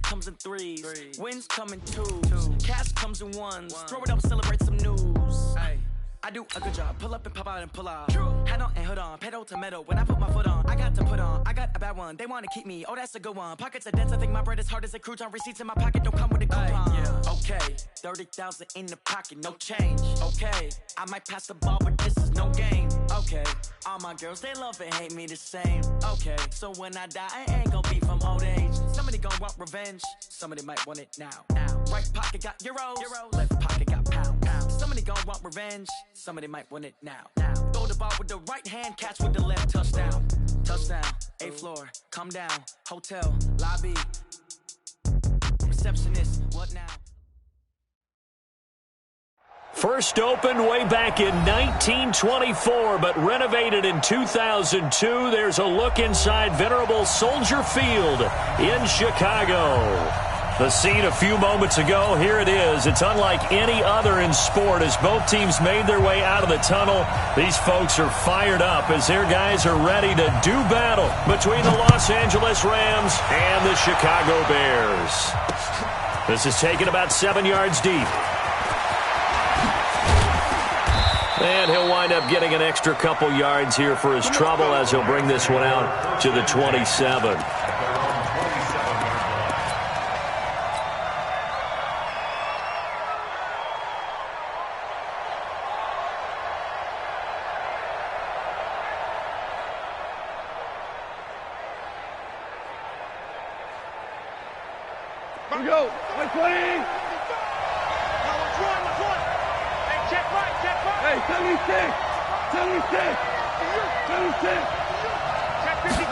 comes in threes. Wins come in twos. Cash comes in ones. Throw it up, celebrate some news. I do a good job. Pull up and pop out and pull out. Head on and hood on. Pedal to metal. When I put my foot on, I got to put on. I got a bad one. They want to keep me. Oh, that's a good one. Pockets are dense. I think my bread is hard as a crouton. Receipts in my pocket don't come with a coupon. Okay, 30,000 in the pocket, no change. Okay, I might pass the ball, but this is no game. Okay, all my girls, they love and hate me the same. Okay, so when I die, I ain't gonna be from old age. Somebody gonna want revenge. Somebody might want it now. Right pocket got euros. Left pocket got pounds. Somebody gonna want revenge. Somebody might want it now. Throw the ball with the right hand, catch with the left. Touchdown. Touchdown. 8th floor. Come down. Hotel. Lobby. Receptionist. What now? First opened way back in 1924, but renovated in 2002. There's a look inside venerable Soldier Field in Chicago. The scene a few moments ago, here it is. It's unlike any other in sport as both teams made their way out of the tunnel. These folks are fired up as their guys are ready to do battle between the Los Angeles Rams and the Chicago Bears. This is taken about 7 yards deep. And he'll wind up getting an extra couple yards here for his trouble as he'll bring this one out to the 27. Here we go. 120. Hey, check right. Hey, 76. 76. Check 50.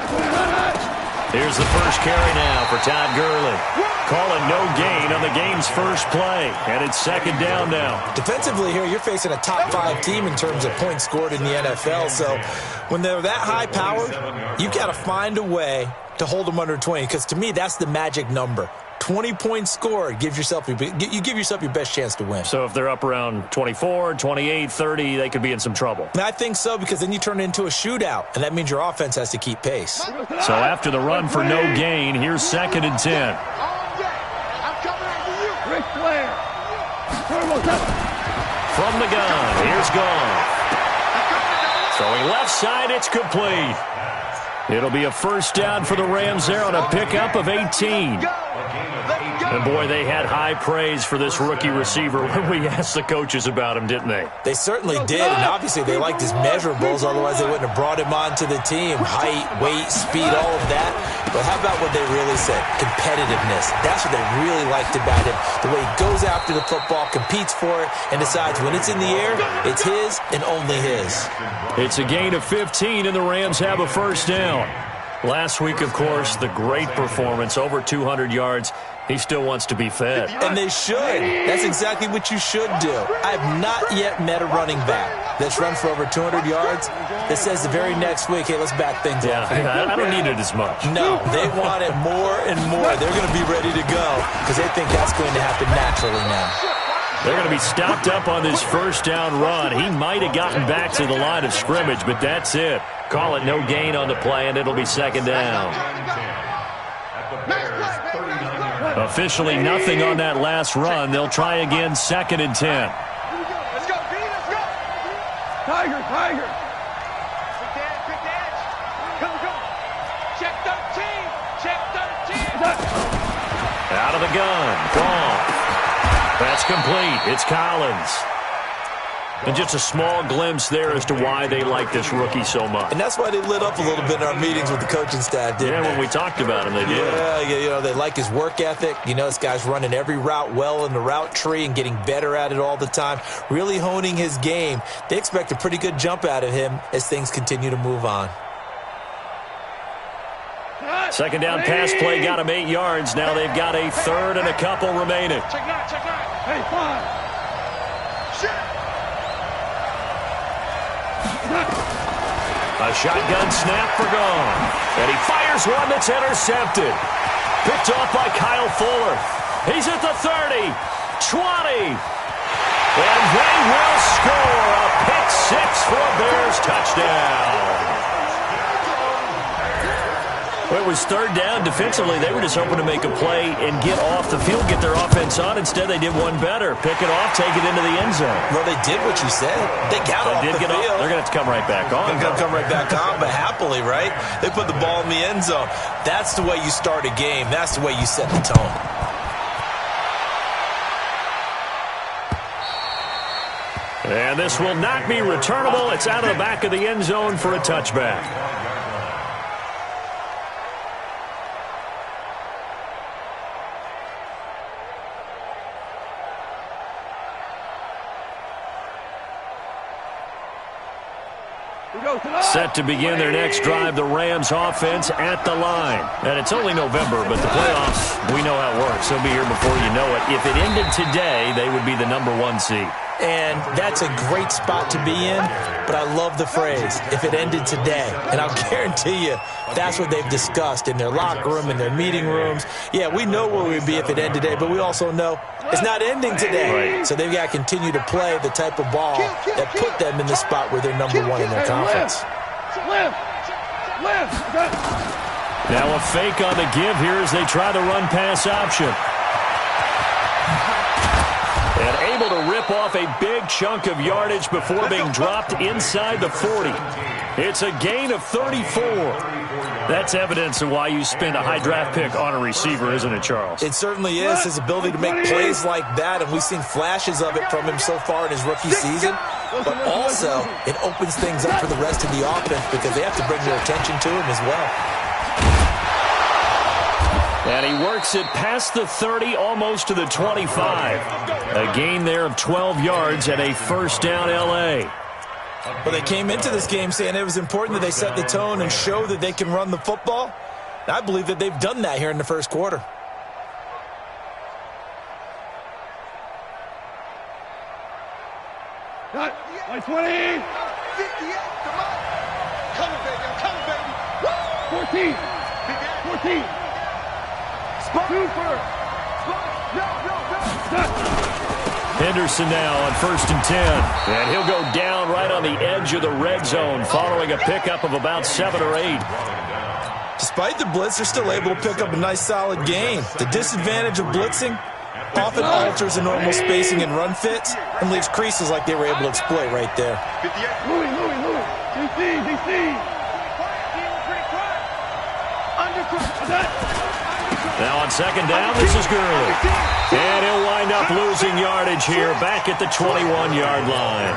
Here's the first carry now for Todd Gurley. Calling no gain on the game's first play. And it's second down now. Defensively here, you're facing a top 5 team in terms of points scored in the NFL. So when they're that high powered, you got to find a way to hold them under 20. Because to me, that's the magic number. 20 points scored, you give yourself your best chance to win. So if they're up around 24, 28, 30, they could be in some trouble. I think so, because then you turn it into a shootout, and that means your offense has to keep pace. So after the run for no gain, here's 2nd and 10. From the gun, here's Goff. Throwing left side, it's complete. It'll be a first down for the Rams there on a pickup of 18. And, boy, they had high praise for this rookie receiver when we asked the coaches about him, didn't they? They certainly did, and obviously they liked his measurables, otherwise they wouldn't have brought him onto the team. Height, weight, speed, all of that. But how about what they really said? Competitiveness. That's what they really liked about him. The way he goes after the football, competes for it, and decides when it's in the air, it's his and only his. It's a gain of 15, and the Rams have a first down. Last week, of course, the great performance, over 200 yards. He still wants to be fed. And they should. That's exactly what you should do. I have not yet met a running back that's run for over 200 yards that says the very next week, hey, let's back things up. I don't need it as much. No, they want it more and more. They're going to be ready to go because they think that's going to happen naturally now. They're going to be stopped up on this first down run. He might have gotten back to the line of scrimmage, but that's it. Call it no gain on the play, and it'll be second down. Officially nothing on that last run. They'll try again, 2nd and 10. Let's go, B, let's go. Tiger. Quick edge. Come. Check 13. Out of the gun. Gone. That's complete. It's Collins. And just a small glimpse there as to why they like this rookie so much. And that's why they lit up a little bit in our meetings with the coaching staff, didn't they? When we talked about him, they did. Yeah, they like his work ethic. This guy's running every route well in the route tree and getting better at it all the time, really honing his game. They expect a pretty good jump out of him as things continue to move on. Second down pass play got him 8 yards. Now they've got a third and a couple remaining. Check nine. Hey, 5. Shit. A shotgun snap for Goff. And he fires one that's intercepted. Picked off by Kyle Fuller. He's at the 30, 20. And they will score a pick 6 for a Bears touchdown. Well, it was third down. Defensively, they were just hoping to make a play and get off the field, get their offense on. Instead, they did one better. Pick it off, take it into the end zone. Well, they did what you said. They got off the field. They're going to have to come right back on. They're going to come right back on, but happily, right? They put the ball in the end zone. That's the way you start a game. That's the way you set the tone. And this will not be returnable. It's out of the back of the end zone for a touchback. Set to begin their next drive, the Rams offense at the line. And it's only November, but the playoffs, we know how it works. They'll be here before you know it. If it ended today, they would be the #1 seed. And that's a great spot to be in, but I love the phrase, if it ended today. And I'll guarantee you, that's what they've discussed in their locker room, in their meeting rooms. Yeah, we know where we'd be if it ended today, but we also know it's not ending today. So they've got to continue to play the type of ball that put them in the spot where they're #1 in their conference. Now a fake on the give here as they try the run-pass option. And able to rip off a big chunk of yardage before being dropped inside the 40. It's a gain of 34. That's evidence of why you spend a high draft pick on a receiver, isn't it, Charles? It certainly is. His ability to make plays like that, and we've seen flashes of it from him so far in his rookie season. But also, it opens things up for the rest of the offense because they have to bring their attention to him as well. And he works it past the 30, almost to the 25. A gain there of 12 yards and a first down L.A. Well, they came into this game saying it was important that they set the tone and show that they can run the football. And I believe that they've done that here in the first quarter. Got 20. 58, come on. Coming, baby, I'm coming, baby. 14. 14. Super. Henderson now on 1st and 10. And he'll go down right on the edge of the red zone following a pickup of about 7 or 8. Despite the blitz, they're still able to pick up a nice, solid gain. The disadvantage of blitzing often alters the normal spacing and run fits and leaves creases like they were able to exploit right there. Louis. DC. Now on 2nd down, this is Gurley. And he'll wind up losing yardage here back at the 21-yard line.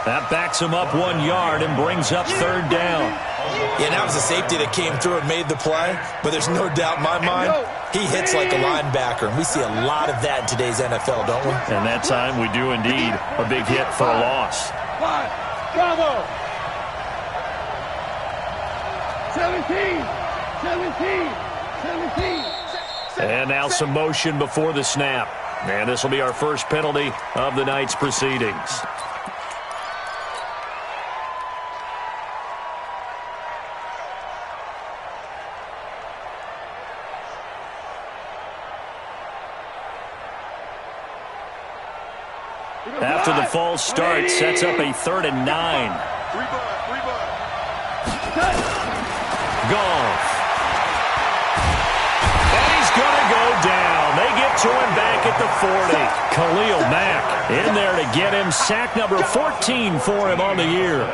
That backs him up 1 yard and brings up 3rd down. Yeah, that was a safety that came through and made the play, but there's no doubt in my mind, he hits like a linebacker, and we see a lot of that in today's NFL, don't we? And that time we do indeed. A big hit for a loss. Bravo. 17. And now some motion before the snap. And this will be our first penalty of the night's proceedings. After the false start, sets up a 3rd and 9. Goff. And he's going to go down. They get to him back at the 40. Khalil Mack in there to get him. Sack number 14 for him on the year.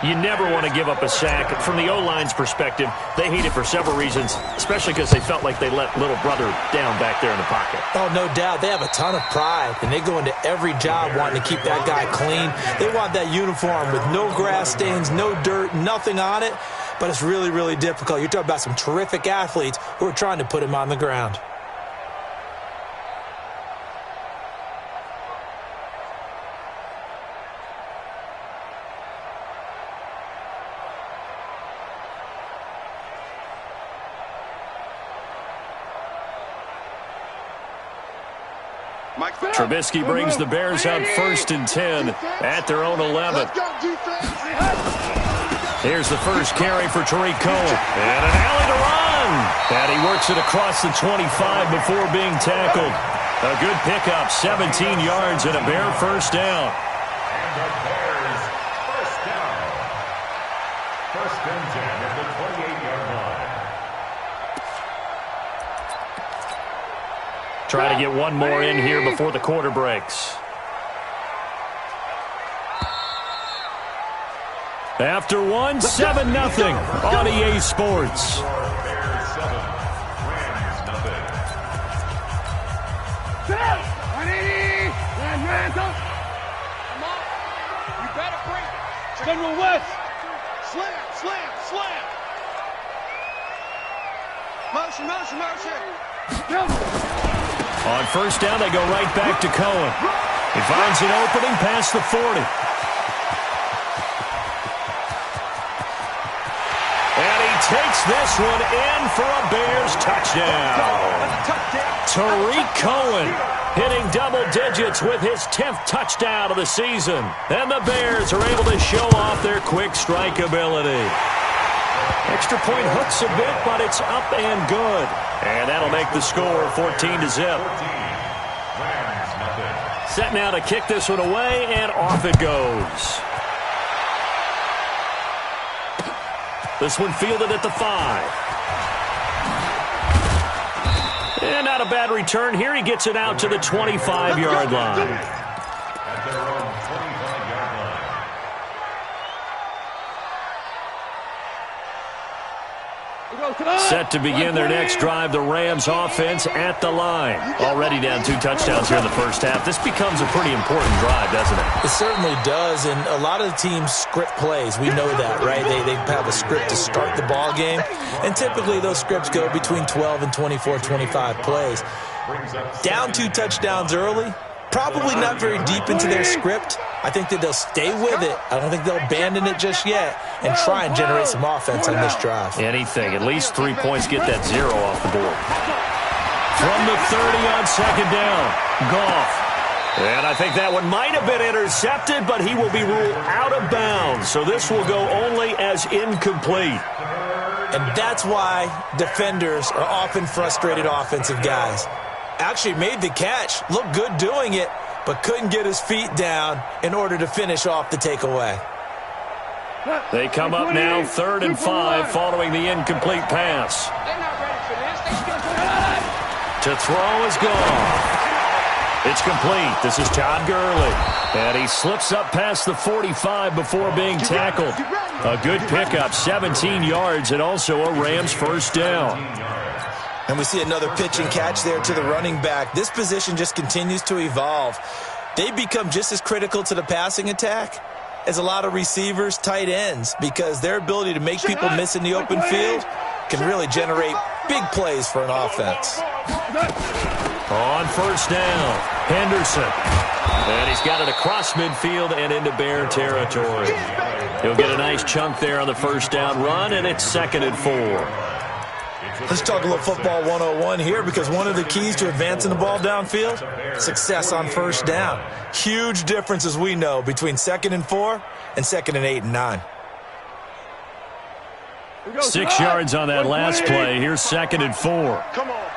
You never want to give up a sack. From the O-line's perspective, they hate it for several reasons, especially because they felt like they let little brother down back there in the pocket. Oh, no doubt. They have a ton of pride, and they go into every job wanting to keep that guy clean. They want that uniform with no grass stains, no dirt, nothing on it, but it's really, really difficult. You're talking about some terrific athletes who are trying to put him on the ground. Trubisky brings the Bears out 1st and 10 at their own 11. Here's the first carry for Tariq Cohen. And an alley to run. And he works it across the 25 before being tackled. A good pickup, 17 yards and a Bear first down. And the Bears first down. 1st and 10 at the 28-yard line. Try to get one more in here before the quarter breaks. After one, 7-0 on EA Sports. General West. Slam, slam, slam. Motion, motion, motion. On first down, they go right back to Cohen. He finds an opening past the 40. And he takes this one in for a Bears touchdown. Tariq Cohen hitting double digits with his 10th touchdown of the season. And the Bears are able to show off their quick strike ability. Extra point hooks a bit, but it's up and good. And that'll make the score 14-0. Set now to kick this one away, and off it goes. This one fielded at the 5. And not a bad return here. He gets it out to the 25-yard line. At their own 25-yard line. Set to begin their next drive, the Rams offense at the line. Already down 2 touchdowns here in the first half. This becomes a pretty important drive, doesn't it? It certainly does, and a lot of the teams script plays. We know that, right? They have a script to start the ball game, and typically those scripts go between 12 and 24, 25 plays. Down 2 touchdowns early, probably not very deep into their script. I think that they'll stay with it. I don't think they'll abandon it just yet and try and generate some offense on this drive. Anything. At least 3 points, get that 0 off the board. From the 30 on second down, Goff. And I think that one might have been intercepted, but he will be ruled out of bounds. So this will go only as incomplete. And that's why defenders are often frustrated offensive guys. Actually made the catch, looked good doing it, but couldn't get his feet down in order to finish off the takeaway. They come up now 3rd and 5 following the incomplete pass. To throw is gone. It's complete. This is Todd Gurley. And he slips up past the 45 before being tackled. A good pickup, 17 yards, and also a Rams first down. And we see another pitch and catch there to the running back. This position just continues to evolve. They become just as critical to the passing attack as a lot of receivers, tight ends, because their ability to make people miss in the open field can really generate big plays for an offense. On first down, Henderson. And he's got it across midfield and into Bear territory. He'll get a nice chunk there on the first down run, and it's 2nd and 4. Let's talk a little football 101 here, because one of the keys to advancing the ball downfield, success on first down. Huge difference, as we know, between 2nd and 4 and 2nd and 8 and 9. 6 yards on that last play. Here's 2nd and 4. Come on.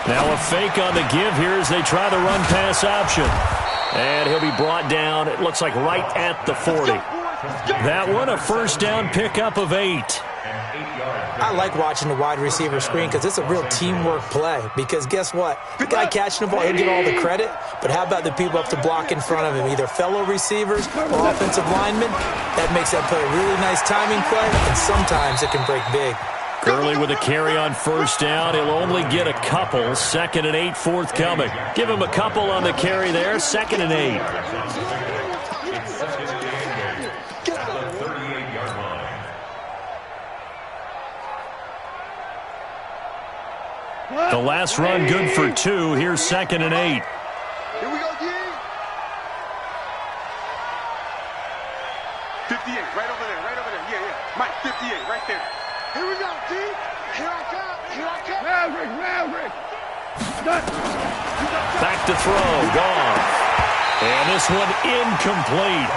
Now a fake on the give here as they try the run-pass option. And he'll be brought down, it looks like right at the 40. That one, a first down pickup of 8. I like watching the wide receiver screen because it's a real teamwork play. Because guess what? The guy catching the ball, he'll get all the credit. But how about the people up to block in front of him? Either fellow receivers or offensive linemen. That makes that play a really nice timing play, and sometimes it can break big. Gurley with a carry on first down. He'll only get a couple. 2nd and 8 forthcoming. Give him a couple on the carry there. 2nd and 8. The last run good for 2. Here's 2nd and 8. Here we go, G. 58, right over there, right over there. Yeah, yeah. Mike, 58, right there. Here we go, G. Here I come, here I come. Maverick. Back to throw, gone. And this one incomplete.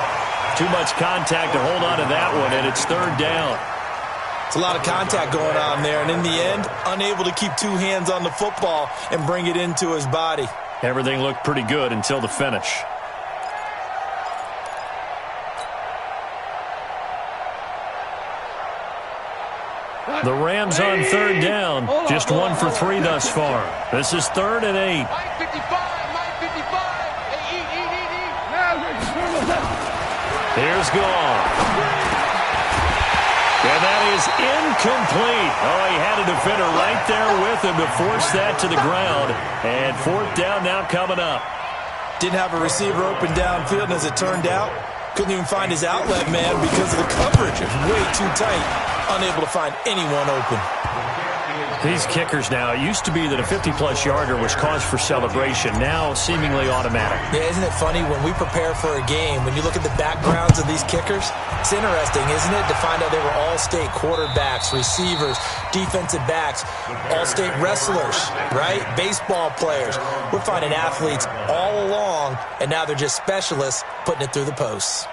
Too much contact to hold on to that one, and it's 3rd down. It's a lot of contact going on there, and in the end, unable to keep 2 hands on the football and bring it into his body. Everything looked pretty good until the finish. The Rams on third down, just 1 for 3 thus far. This is 3rd and 8. Mike 55, Mike 55. Hey, eat. Here's Gall. And that is incomplete. Oh, he had a defender right there with him to force that to the ground. And 4th down now coming up. Didn't have a receiver open downfield, and as it turned out, couldn't even find his outlet man because of the coverage. It was way too tight. Unable to find anyone open. These kickers now, it used to be that a 50-plus yarder was cause for celebration. Now, seemingly automatic. Yeah, isn't it funny when we prepare for a game, when you look at the backgrounds of these kickers, it's interesting, isn't it, to find out they were all-state quarterbacks, receivers, defensive backs, all-state wrestlers, right? Baseball players. We're finding athletes all along, and now they're just specialists putting it through the posts.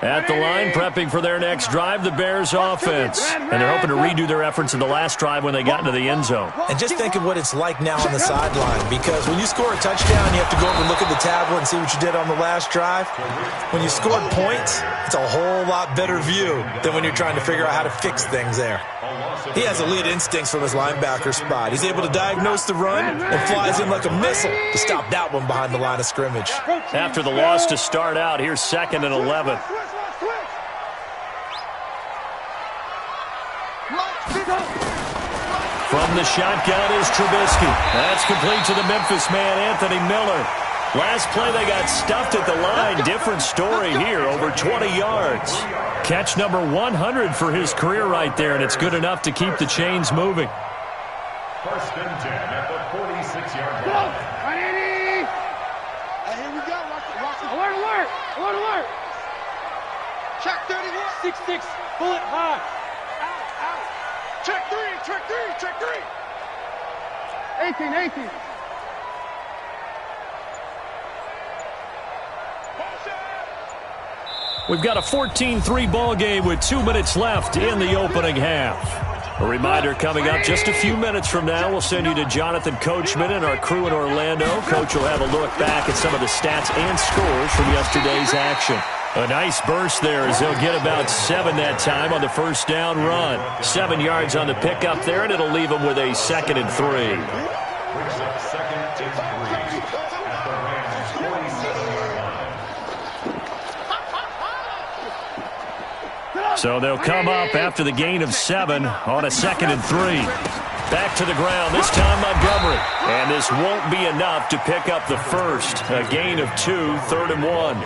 At the line, prepping for their next drive, the Bears offense. And they're hoping to redo their efforts in the last drive when they got into the end zone. And just think of what it's like now on the sideline, because when you score a touchdown, you have to go over and look at the tablet and see what you did on the last drive. When you scored points, it's a whole lot better view than when you're trying to figure out how to fix things there. He has elite instincts from his linebacker spot. He's able to diagnose the run and flies in like a missile to stop that one behind the line of scrimmage. After the loss to start out, here's 2nd and 11. From the shotgun is Trubisky. That's complete to the Memphis man, Anthony Miller. Last play, they got stuffed at the line. Different story here, over 20 yards. Catch number 100 for his career right there, and it's good enough to keep the chains moving. 1st and 10 at the 46-yard line. Hey, here we go. Watch it. Alert. Check 31. 6-6, bullet high. Out. Check 3. 18. We've got a 14-3 ball game with 2 minutes left in the opening half. A reminder coming up just a few minutes from now. We'll send you to Jonathan Coachman and our crew in Orlando. Coach will have a look back at some of the stats and scores from yesterday's action. A nice burst there as they'll get about 7 that time on the first down run. 7 yards on the pickup there, and it'll leave them with a 2nd and 3. Brings up 2nd and 3 at the Rams' 47-yard line. So they'll come up after the gain of 7 on a 2nd and 3. Back to the ground, this time Montgomery. And this won't be enough to pick up the first. A gain of 2, 3rd and 1.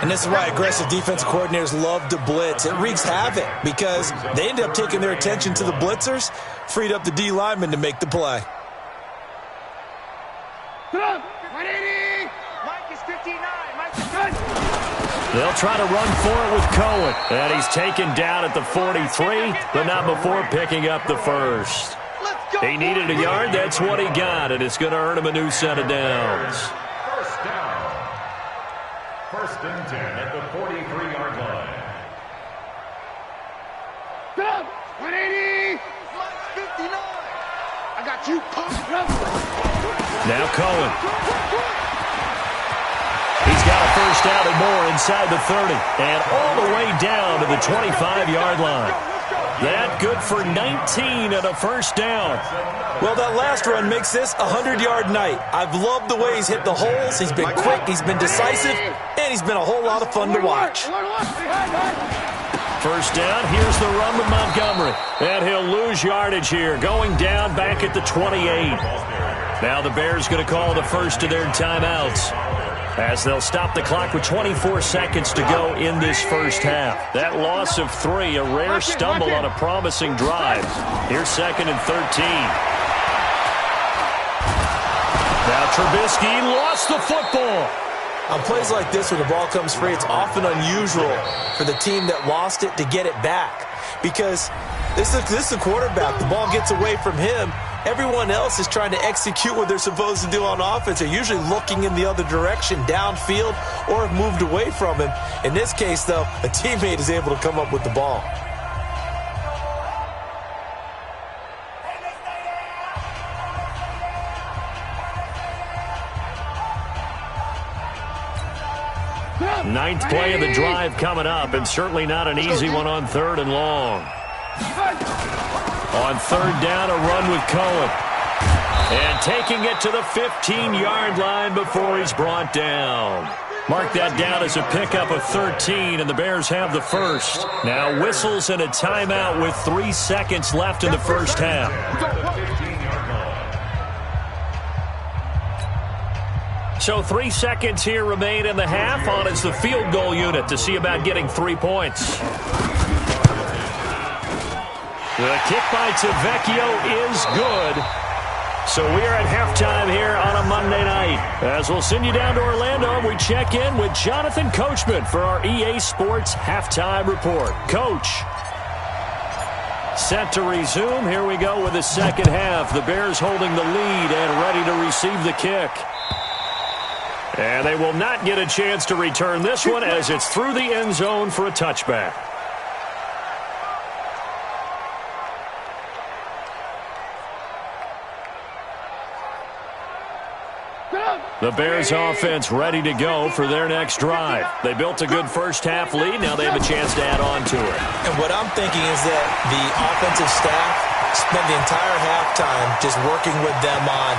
And this is why aggressive defensive coordinators love to blitz. It wreaks havoc because they end up taking their attention to the blitzers, freed up the D lineman to make the play. Mike is 59. Mike is good. They'll try to run for it with Cohen. And he's taken down at the 43, but not before picking up the first. He needed a yard. That's what he got, and it's going to earn him a new set of downs. 1st and 10 at the 43-yard line. 180. Mike 59. I got you, punk. Now Cohen. He's got a first down and more inside the 30. And all the way down to the 25-yard line. That good for 19 and a first down. Well, that last run makes this a 100-yard night. I've loved the way he's hit the holes. He's been quick, he's been decisive, and he's been a whole lot of fun to watch. First down, here's the run with Montgomery. And he'll lose yardage here, going down back at the 28. Now the Bears going to call the first of their timeouts, as they'll stop the clock with 24 seconds to go in this first half. That loss of 3, a rare stumble on a promising drive. Here's 2nd and 13. Now Trubisky lost the football. On plays like this, when the ball comes free, it's often unusual for the team that lost it to get it back. Because this is the quarterback. The ball gets away from him. Everyone else is trying to execute what they're supposed to do on offense. They're usually looking in the other direction, downfield, or have moved away from him. In this case, though, a teammate is able to come up with the ball. Ninth play of the drive coming up, and certainly not an easy one on 3rd and long. On 3rd down, a run with Cohen. And taking it to the 15-yard line before he's brought down. Mark that down as a pickup of 13, and the Bears have the first. Now whistles and a timeout with 3 seconds left in the first half. So 3 seconds here remain in the half. On is the field goal unit to see about getting 3 points. The kick by Tavecchio is good. So we are at halftime here on a Monday night. As we'll send you down to Orlando, we check in with Jonathan Coachman for our EA Sports Halftime Report. Coach. Set to resume. Here we go with the second half. The Bears holding the lead and ready to receive the kick. And they will not get a chance to return this one as it's through the end zone for a touchback. The Bears offense ready to go for their next drive. They built a good first-half lead. Now they have a chance to add on to it. And what I'm thinking is that the offensive staff spent the entire halftime just working with them on,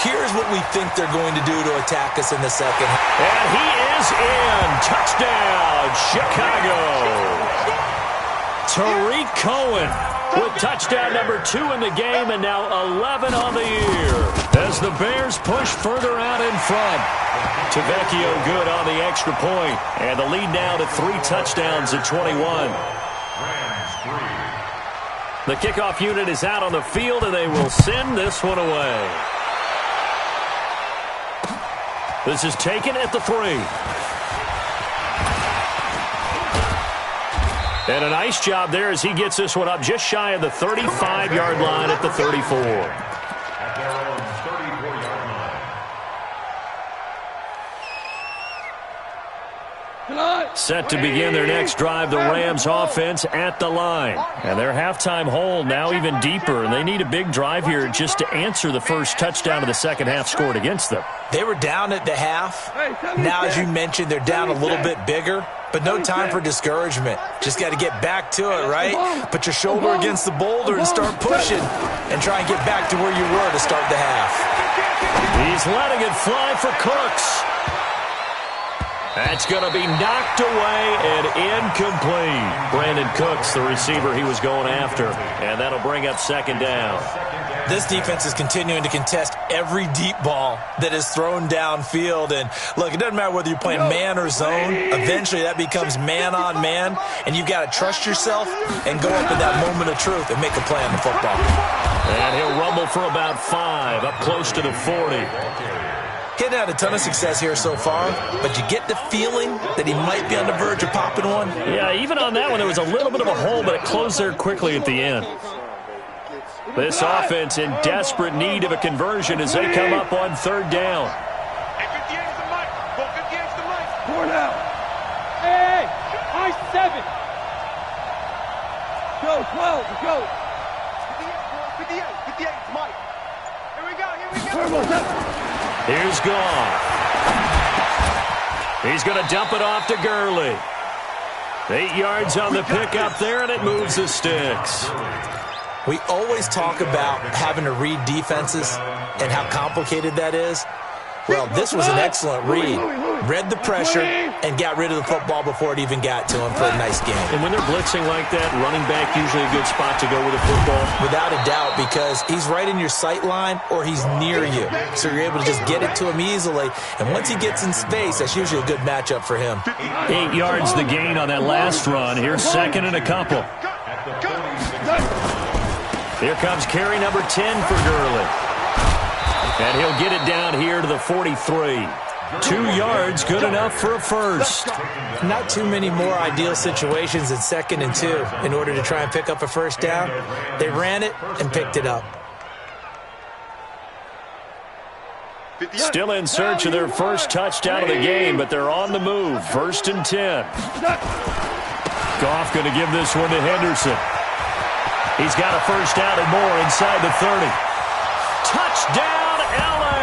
here's what we think they're going to do to attack us in the second. And he is in. Touchdown, Chicago. Tariq Cohen with touchdown number 2 in the game, and now 11 on the year as the Bears push further out in front. Tavecchio good on the extra point, and the lead now to 3 touchdowns at 21. The kickoff unit is out on the field, and they will send this one away. This is taken at the 3. And a nice job there as he gets this one up just shy of the 35-yard line at the 34. At their own 34-yard line. Set to begin their next drive, the Rams offense at the line. And their halftime hole now even deeper, and they need a big drive here just to answer the first touchdown of the second half scored against them. They were down at the half. Now, as you mentioned, they're down a little bit bigger, but no time for discouragement. Just got to get back to it, right? Put your shoulder against the boulder and start pushing and try and get back to where you were to start the half. He's letting it fly for Cooks. That's going to be knocked away and incomplete. Brandon Cooks, the receiver he was going after, and that'll bring up second down. This defense is continuing to contest every deep ball that is thrown downfield. And, look, it doesn't matter whether you're playing man or zone. Eventually that becomes man-on-man, and you've got to trust yourself and go up in that moment of truth and make a play on the football. And he'll rumble for about 5, up close to the 40. He hadn't had a ton of success here so far, but you get the feeling that he might be on the verge of popping one. Yeah, even on that one, there was a little bit of a hole, but it closed there quickly at the end. This offense in desperate need of a conversion as they come up on 3rd down. Hey, 58's the mic. Go 58's the mic. 4 now. Hey, I-7. Go, 12, go. 58's Mike. Here we go. Here's Goff. He's going to dump it off to Gurley. 8 yards on the pickup there, and it moves the sticks. We always talk about having to read defenses and how complicated that is. Well, this was an excellent read. Read the pressure and got rid of the football before it even got to him for a nice game. And when they're blitzing like that, running back usually a good spot to go with the football. Without a doubt, because he's right in your sight line or he's near you. So you're able to just get it to him easily. And once he gets in space, that's usually a good matchup for him. 8 yards the gain on that last run. Here's second and a couple. Here comes carry number 10 for Gurley. And he'll get it down here to the 43. 2 yards, good enough for a first. Not too many more ideal situations in 2nd and 2 in order to try and pick up a first down. They ran it and picked it up. Still in search of their first touchdown of the game, but they're on the move. 1st and 10. Goff going to give this one to Henderson. He's got a first down and more inside the 30. Touchdown, L.A.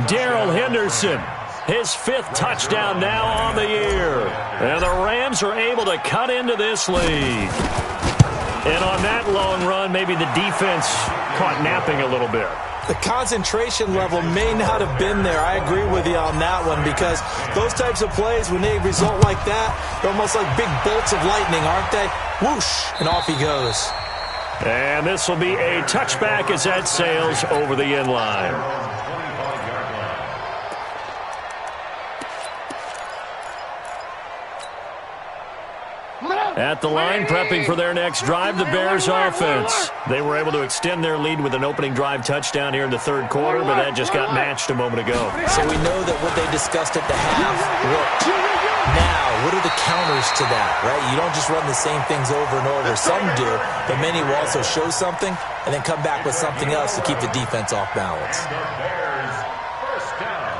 Darrell Henderson his 5th touchdown now on the year. And the Rams are able to cut into this lead. And on that long run, maybe the defense caught napping a little bit. The concentration level may not have been there. I agree with you on that one, because those types of plays, when they result like that, they're almost like big bolts of lightning, aren't they? Whoosh, and off he goes. And this will be a touchback as that sails over the end line. At the line, prepping for their next drive, the Bears offense. They were able to extend their lead with an opening drive touchdown here in the 3rd quarter, but that just got matched a moment ago. So we know that what they discussed at the half worked. Now, what are the counters to that, right? You don't just run the same things over and over. Some do, but many will also show something and then come back with something else to keep the defense off balance. Bears, first down.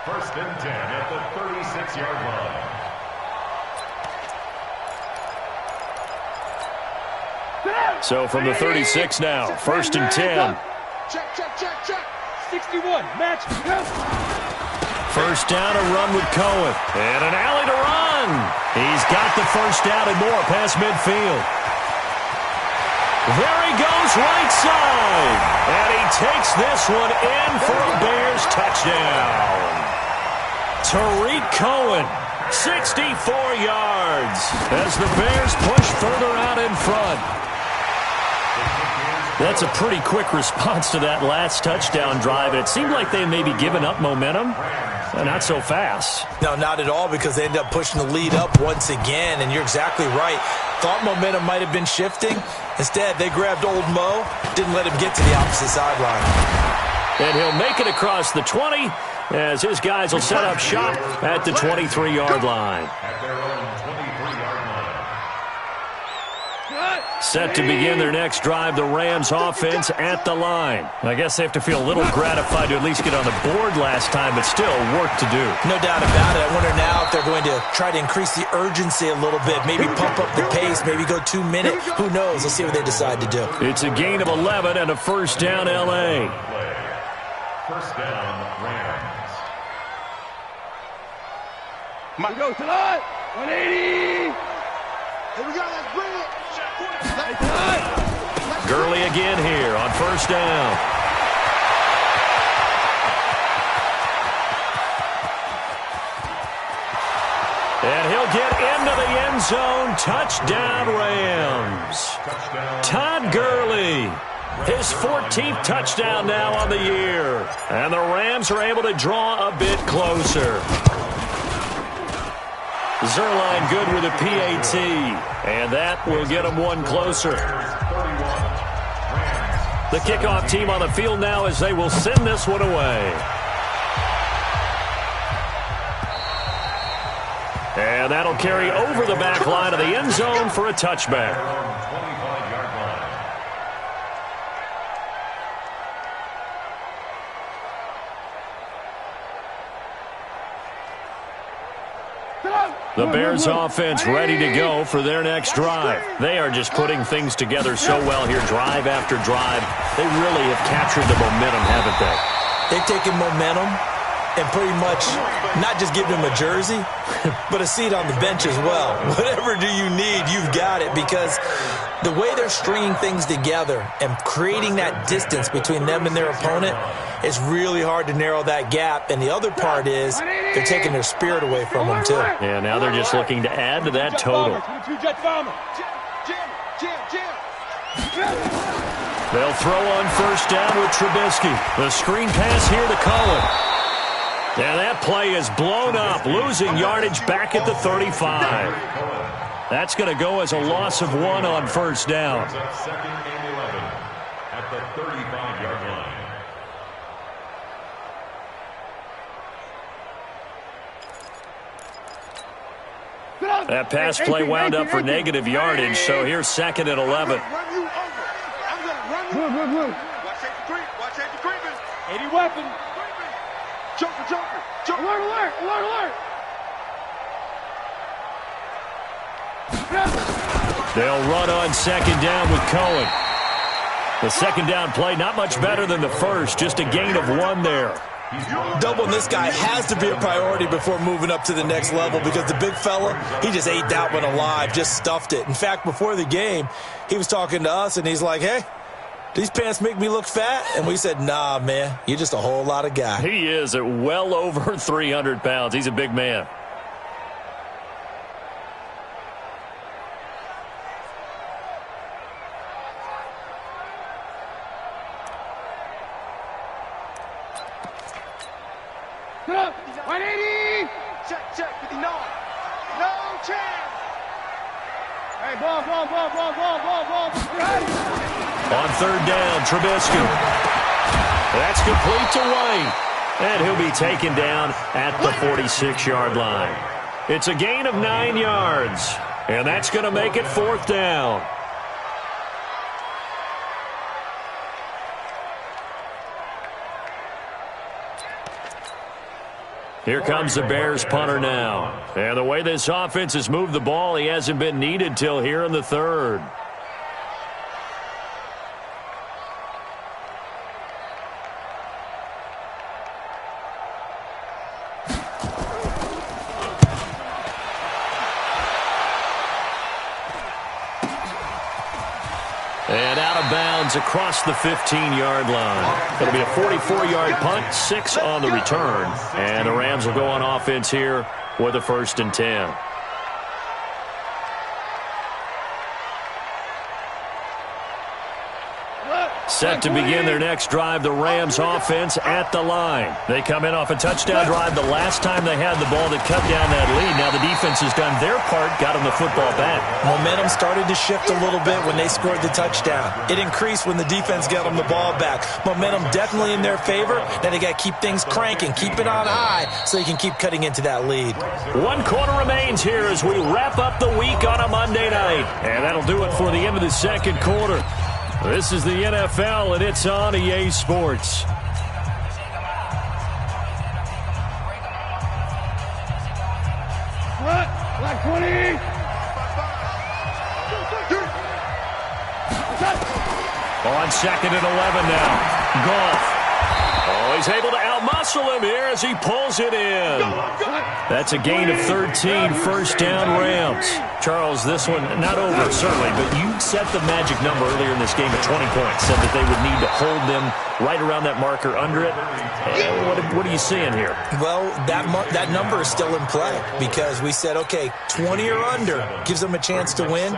1st and 10 at the 36-yard line. So from the 36 now, 1st and 10. Check. 61, match. 1st down, a run with Cohen. And an alley to run. He's got the 1st down and more past midfield. There he goes, right side. And he takes this one in for a Bears touchdown. Tariq Cohen, 64 yards, as the Bears push further out in front. That's a pretty quick response to that last touchdown drive. It seemed like they may be giving up momentum. Not so fast. No, not at all, because they ended up pushing the lead up once again, and you're exactly right. Thought momentum might have been shifting. Instead, they grabbed old Mo, didn't let him get to the opposite sideline. And he'll make it across the 20 as his guys will set up shop at the 23-yard line. Set to begin their next drive, the Rams offense at the line. I guess they have to feel a little gratified to at least get on the board last time, but still work to do. No doubt about it. I wonder now if they're going to try to increase the urgency a little bit, maybe pump up the pace, maybe go 2 minutes. Who knows? Let's see what they decide to do. It's a gain of 11 and a 1st down L.A. 1st down, Rams. Come on, go, tonight. 180. Here we go, let's bring it. Gurley again here on 1st down. And he'll get into the end zone. Touchdown, Rams. Todd Gurley, his 14th touchdown now on the year. And the Rams are able to draw a bit closer. Zerline good with a PAT, and that will get them one closer. The kickoff team on the field now as they will send this one away. And that'll carry over the back line of the end zone for a touchback. The Bears offense ready to go for their next drive. They are just putting things together so well here, drive after drive. They really have captured the momentum, haven't they? They've taken momentum and pretty much not just given them a jersey, but a seat on the bench as well. Whatever do you need, you've got it, because the way they're stringing things together and creating that distance between them and their opponent, it's really hard to narrow that gap. And the other part is they're taking their spirit away from them, too. Yeah, now they're just looking to add to that total. They'll throw on 1st down with Trubisky. The screen pass here to Cohen. And that play is blown up, losing yardage back at the 35. That's going to go as a loss of 1 on 1st down. 2nd and 11 at the 35-yard line. That pass play wound up for negative yardage, so here's 2nd and 11. Watch out the creeping. 80 weapon. Joker. Alert. They'll run on 2nd down with Cohen. The 2nd down play not much better than the first, just a gain of 1 there. Doubling this guy has to be a priority before moving up to the next level because the big fella, he just ate that one alive, just stuffed it. In fact, before the game, he was talking to us, and he's like, hey, these pants make me look fat? And we said, nah, man, you're just a whole lot of guy. He is at well over 300 pounds. He's a big man. Put up, 180! Check, 59. No chance. Hey, ball. On third down, Trubisky. That's complete to White. And he'll be taken down at the 46-yard line. It's a gain of 9 yards. And that's going to make it fourth down. Here comes the Bears punter now. And the way this offense has moved the ball, he hasn't been needed till here in the third. And out of bounds across the 15-yard line. It'll be a 44-yard punt, 6 on the return. And the Rams will go on offense here with a 1st and 10. Set to begin their next drive, the Rams offense at the line. They come in off a touchdown drive the last time they had the ball that cut down that lead. Now the defense has done their part, got them the football back. Momentum started to shift a little bit when they scored the touchdown. It increased when the defense got them the ball back. Momentum definitely in their favor. Now they got to keep things cranking, keep it on high so they can keep cutting into that lead. 1 quarter remains here as we wrap up the week on a Monday night. And that'll do it for the end of the second quarter. This is the NFL, and it's on EA Sports. What? Black 20! On 2nd and 11 now. Goff. Oh, he's able to outmuscle him here as he pulls it in. That's a gain of 13, 1st down Rams. Charles, this one not over, certainly, but you set the magic number earlier in this game at 20 points, said that they would need to hold them right around that marker under it. What are you seeing here? Well, that number is still in play because we said, okay, 20 or under gives them a chance to win.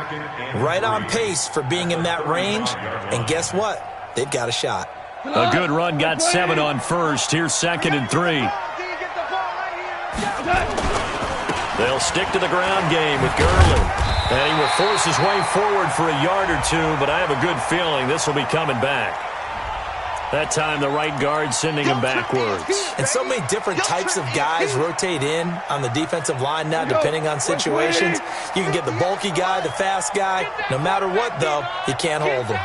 Right on pace for being in that range, and guess what? They've got a shot. A good run, got 7 on 1st. Here's 2nd and 3. They'll stick to the ground game with Gurley. And he will force his way forward for a yard or two, but I have a good feeling this will be coming back. That time the right guard sending him backwards. And so many different types of guys rotate in on the defensive line now depending on situations. You can get the bulky guy, the fast guy. No matter what, though, he can't hold him.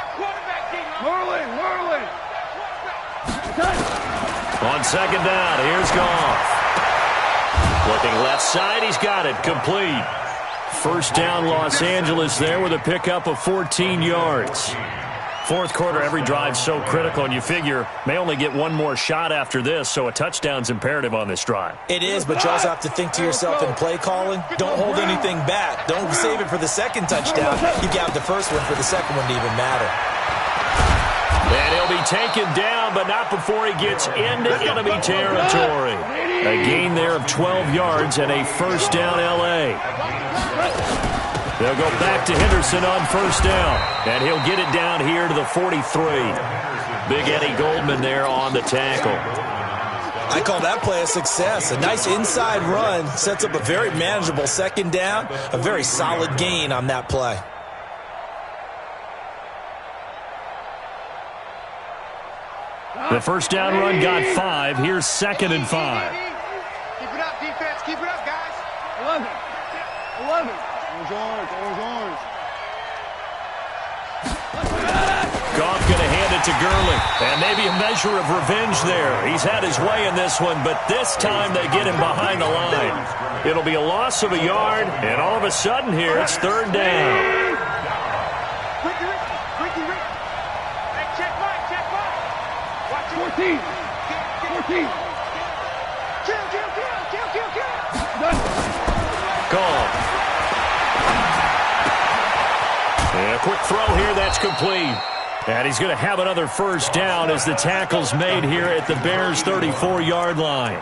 Merlin! On 2nd down, here's Goff. Looking left side, he's got it, complete. 1st down, Los Angeles there with a pickup of 14 yards. 4th quarter, every drive so critical, and you figure may only get 1 more shot after this, so a touchdown's imperative on this drive. It is, but you also have to think to yourself in play calling, don't hold anything back. Don't save it for the 2nd touchdown. You got the 1st one for the 2nd one to even matter. And he'll be taken down, but not before he gets into enemy territory. A gain there of 12 yards and a 1st down L.A. They'll go back to Henderson on 1st down, and he'll get it down here to the 43. Big Eddie Goldman there on the tackle. I call that play a success. A nice inside run sets up a very manageable 2nd down, a very solid gain on that play. The 1st down run got 5. Here's 2nd and 5. Keep it up, defense. Keep it up, guys. 11. Orange. Goff going to hand it to Gurley. And maybe a measure of revenge there. He's had his way in this one, but this time they get him behind the line. It'll be a loss of a yard, and all of a sudden here, it's 3rd down. Check 14. off. And a quick throw here, that's complete. And he's going to have another first down as the tackle's made here at the Bears' 34-yard line.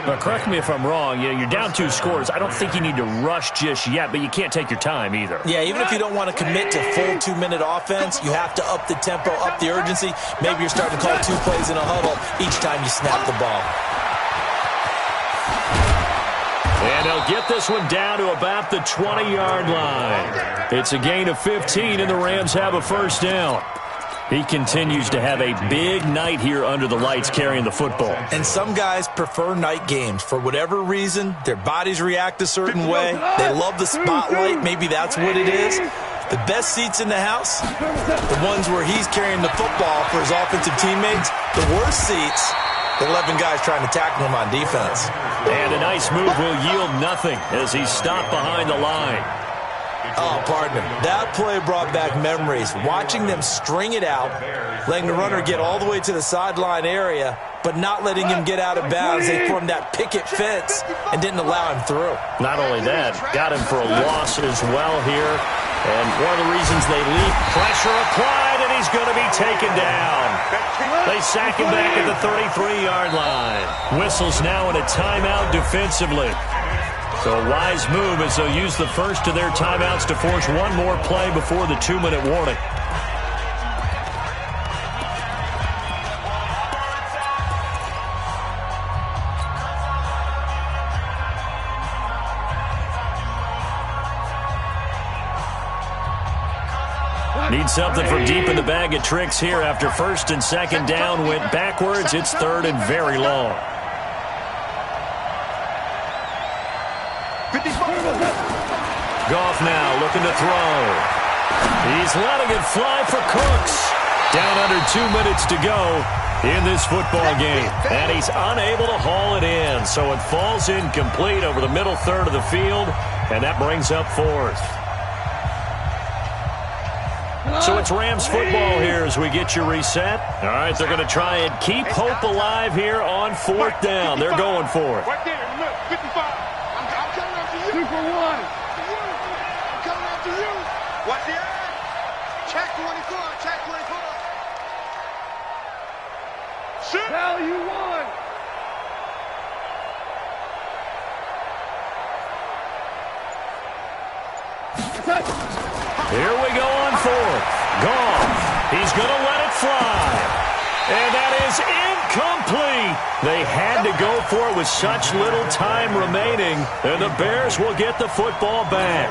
But correct me if I'm wrong, you're down 2 scores. I don't think you need to rush just yet, but you can't take your time either. Yeah, even if you don't want to commit to full 2-minute offense, you have to up the tempo, up the urgency. Maybe you're starting to call 2 plays in a huddle each time you snap the ball. And they'll get this one down to about the 20-yard line. It's a gain of 15, and the Rams have a first down. He continues to have a big night here under the lights carrying the football. And some guys prefer night games. For whatever reason, their bodies react a certain way. They love the spotlight. Maybe that's what it is. The best seats in the house, the ones where he's carrying the football for his offensive teammates. The worst seats, the 11 guys trying to tackle him on defense. And a nice move will yield nothing as he's stopped behind the line. Oh, partner, that play brought back memories. Watching them string it out, letting the runner get all the way to the sideline area, but not letting him get out of bounds. They formed that picket fence and didn't allow him through. Not only that, got him for a loss as well here. And one of the reasons they leap, pressure applied, and he's going to be taken down. They sack him back at the 33-yard line. Whistles now in a timeout defensively. So a wise move as they'll use the first of their timeouts to force one more play before the 2-minute warning. Need something from deep in the bag of tricks here after first and second down went backwards. It's third and very long. Goff now looking to throw. He's letting it fly for Cooks. Down under 2 minutes to go in this football game. And he's unable to haul it in. So it falls incomplete over the middle third of the field. And that brings up fourth. So it's Rams football here as we get you reset. All right, they're going to try and keep hope alive here on fourth down. They're going for it. Right there, look, 55. I'm coming after you. 2 for 1. I'm coming after you. Watch the eye. Check 24. Check 24. Shoot. Hell, you won. Here we go on fourth. Goff. He's going to let it fly. And that is incomplete. They had to go for it with such little time remaining. And the Bears will get the football back.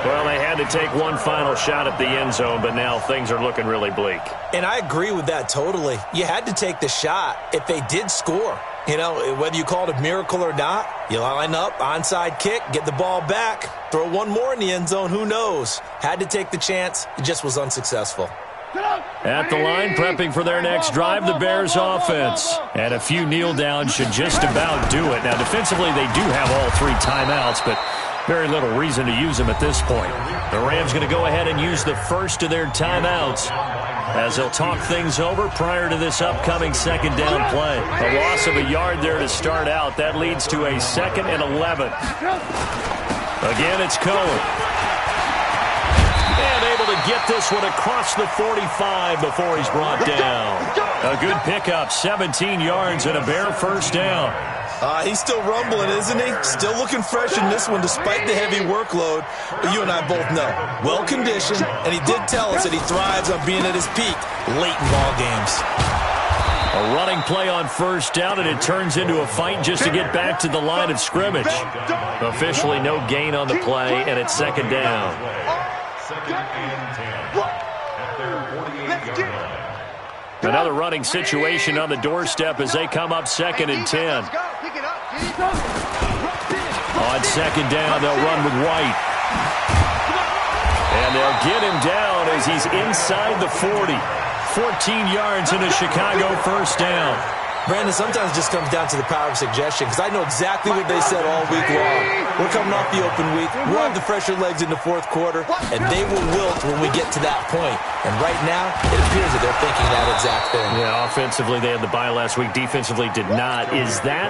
Well, they had to take one final shot at the end zone, but now things are looking really bleak. And I agree with that totally. You had to take the shot if they did score. You know, whether you call it a miracle or not, you line up, onside kick, get the ball back, throw one more in the end zone, who knows? Had to take the chance. It just was unsuccessful. At the line, prepping for their next drive, the Bears offense. And a few kneel downs should just about do it. Now, defensively, they do have all 3 timeouts, but very little reason to use them at this point. The Rams going to go ahead and use the first of their timeouts as they'll talk things over prior to this upcoming second down play. A loss of a yard there to start out. That leads to a 2nd and 11. Again, it's Cohen. And able to get this one across the 45 before he's brought down. A good pickup, 17 yards and a Bear first down. He's still rumbling, isn't he? Still looking fresh in this one despite the heavy workload. But you and I both know, well-conditioned, and he did tell us that he thrives on being at his peak late in ball games. A running play on first down, and it turns into a fight just to get back to the line of scrimmage. Officially no gain on the play, and it's second down. 2nd and 10 at their 48-yard line. Another running situation on the doorstep as they come up 2nd and 10. On second down, they'll run with White. And they'll get him down as he's inside the 40. 14 yards in a Chicago first down. Brandon, sometimes it just comes down to the power of suggestion, because I know exactly what they said all week long. We're coming off the open week. We'll have the fresher legs in the fourth quarter, and they will wilt when we get to that point. And right now, it appears that they're thinking that exact thing. Yeah, offensively, they had the bye last week. Defensively, did not. Is that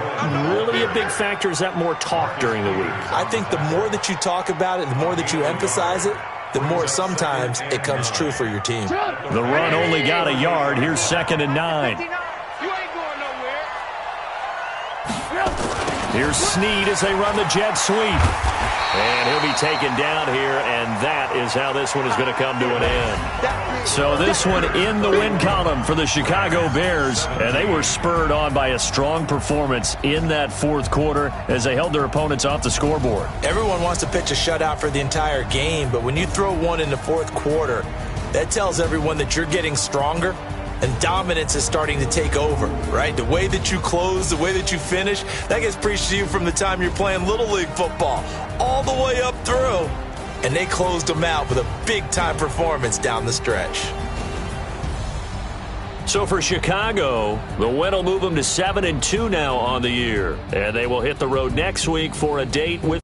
really a big factor? Is that more talk during the week? I think the more that you talk about it, the more that you emphasize it, the more sometimes it comes true for your team. The run only got a yard. Here's 2nd and 9. Here's Snead as they run the jet sweep. And he'll be taken down here, and that is how this one is going to come to an end. So this one in the win column for the Chicago Bears, and they were spurred on by a strong performance in that fourth quarter as they held their opponents off the scoreboard. Everyone wants to pitch a shutout for the entire game, but when you throw one in the fourth quarter, that tells everyone that you're getting stronger and dominance is starting to take over, right? The way that you close, the way that you finish, that gets preached to you from the time you're playing Little League football all the way up through. And they closed them out with a big-time performance down the stretch. So for Chicago, the win will move them to 7-2 now on the year. And they will hit the road next week for a date with